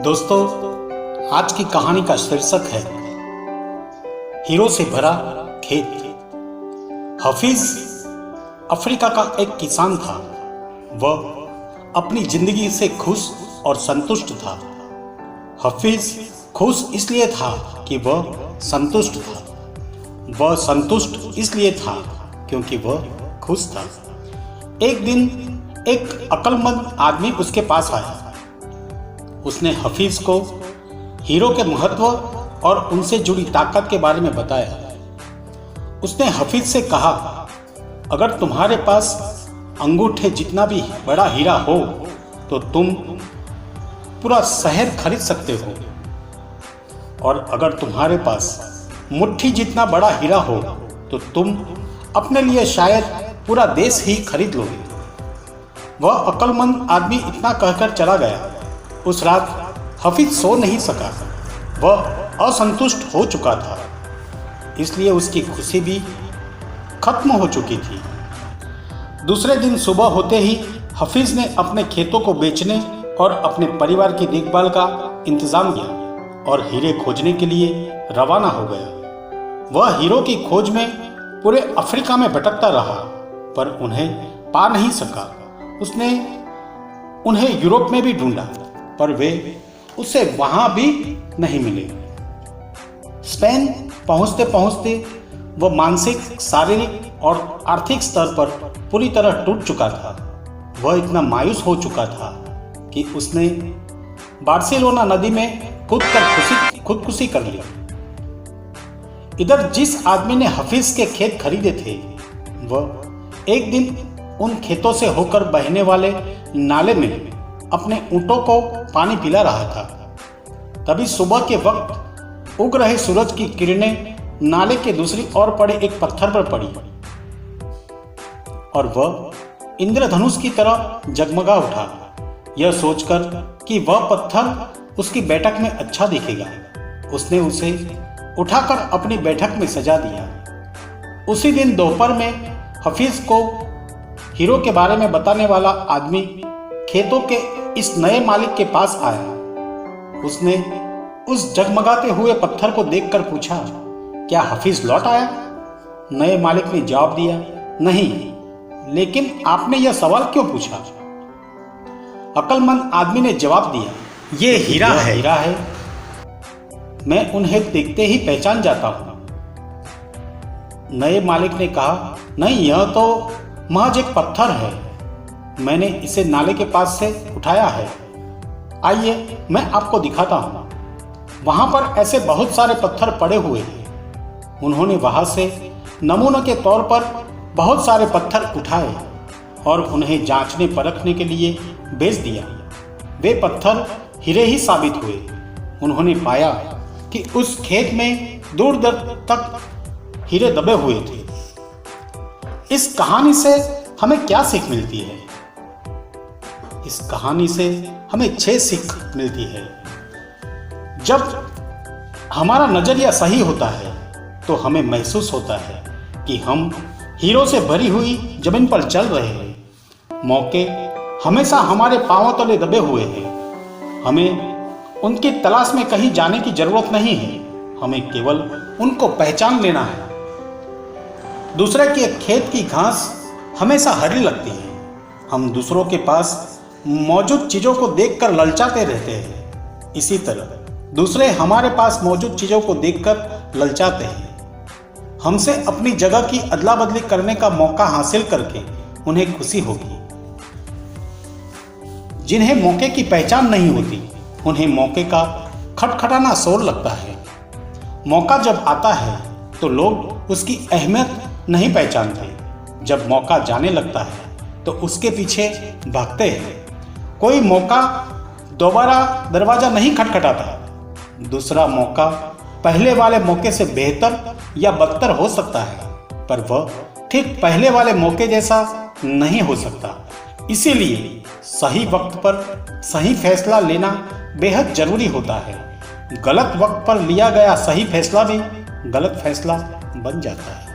दोस्तों, आज की कहानी का शीर्षक है हीरो से भरा खेत। हफीज अफ्रीका का एक किसान था। वह अपनी जिंदगी से खुश और संतुष्ट था। हफीज खुश इसलिए था कि वह संतुष्ट था। वह संतुष्ट इसलिए था क्योंकि वह खुश था। एक दिन एक अक्लमंद आदमी उसके पास आया। उसने हफीज को हीरो के महत्व और उनसे जुड़ी ताकत के बारे में बताया। उसने हफीज से कहा, अगर तुम्हारे पास अंगूठे जितना भी बड़ा हीरा हो तो तुम पूरा शहर खरीद सकते हो, और अगर तुम्हारे पास मुट्ठी जितना बड़ा हीरा हो तो तुम अपने लिए शायद पूरा देश ही खरीद लोगे। वह अक्लमंद आदमी इतना कहकर चला गया। उस रात हफीज सो नहीं सका। वह असंतुष्ट हो चुका था, इसलिए उसकी खुशी भी खत्म हो चुकी थी। दूसरे दिन सुबह होते ही हफीज ने अपने खेतों को बेचने और अपने परिवार की देखभाल का इंतजाम किया और हीरे खोजने के लिए रवाना हो गया। वह हीरो की खोज में पूरे अफ्रीका में भटकता रहा, पर उन्हें पा नहीं सका। उसने उन्हें यूरोप में भी ढूंढा, पर वे उसे वहां भी नहीं मिले। स्पेन पहुंचते पहुंचते वह मानसिक, शारीरिक और आर्थिक स्तर पर पूरी तरह टूट चुका था। वह इतना मायूस हो चुका था कि उसने बार्सिलोना नदी में खुदकुशी कर ली। इधर जिस आदमी ने हफीज के खेत खरीदे थे, वह एक दिन उन खेतों से होकर बहने वाले नाले में अपने ऊंटों को पानी पिला रहा था। तभी सुबह के वक्त उग रहे सूरज की किरणें नाले के दूसरी ओर पड़े एक पत्थर पर पड़ी और वह इंद्रधनुष की तरह जगमगा उठा, यह सोचकर कि वह पत्थर उसकी बैठक में अच्छा दिखेगा। उसने उसे उठाकर अपनी बैठक में सजा दिया। उसी दिन दोपहर में हफीज को हीरो के बारे में बताने वाला आदमी खेतों के इस नए मालिक के पास आया। उसने उस जगमगाते हुए पत्थर को देखकर पूछा, क्या हफीज लौट आया? नए मालिक ने जवाब दिया, नहीं, लेकिन आपने यह सवाल क्यों पूछा? अक्लमंद आदमी ने जवाब दिया, ये हीरा है। मैं उन्हें देखते ही पहचान जाता हूं। नए मालिक ने कहा, नहीं, यह तो महज एक पत्थर है। मैंने इसे नाले के पास से उठाया है। आइए मैं आपको दिखाता हूं। वहां पर ऐसे बहुत सारे पत्थर पड़े हुए हैं। उन्होंने वहां से नमूने के तौर पर बहुत सारे पत्थर उठाए और उन्हें जांचने परखने के लिए बेच दिया। वे पत्थर हीरे ही साबित हुए। उन्होंने पाया कि उस खेत में दूर दूर तक हीरे दबे हुए थे। इस कहानी से हमें क्या सीख मिलती है? इस कहानी से हमें 6 सीख मिलती है। जब हमारा नजरिया सही होता है तो हमें महसूस होता है कि हम हीरो से भरी हुई जमीन पर चल रहे हैं। मौके हमेशा हमारे पांवों तले दबे हुए हैं। हमें उनकी तलाश में कहीं जाने की जरूरत नहीं है। हमें केवल उनको पहचान लेना है। दूसरे के खेत की घास हमेशा हरी लगती है। हम दूसरों के पास मौजूद चीजों को देखकर ललचाते रहते हैं। इसी तरह दूसरे हमारे पास मौजूद चीजों को देखकर ललचाते हैं। हमसे अपनी जगह की अदला बदली करने का मौका हासिल करके उन्हें खुशी होगी। जिन्हें मौके की पहचान नहीं होती, उन्हें मौके का खटखटाना शोर लगता है। मौका जब आता है तो लोग उसकी अहमियत नहीं पहचानते। जब मौका जाने लगता है तो उसके पीछे भागते हैं। कोई मौका दोबारा दरवाजा नहीं खटखटाता। दूसरा मौका पहले वाले मौके से बेहतर या बदतर हो सकता है, पर वह ठीक पहले वाले मौके जैसा नहीं हो सकता। इसीलिए सही वक्त पर सही फैसला लेना बेहद जरूरी होता है। गलत वक्त पर लिया गया सही फैसला भी गलत फैसला बन जाता है।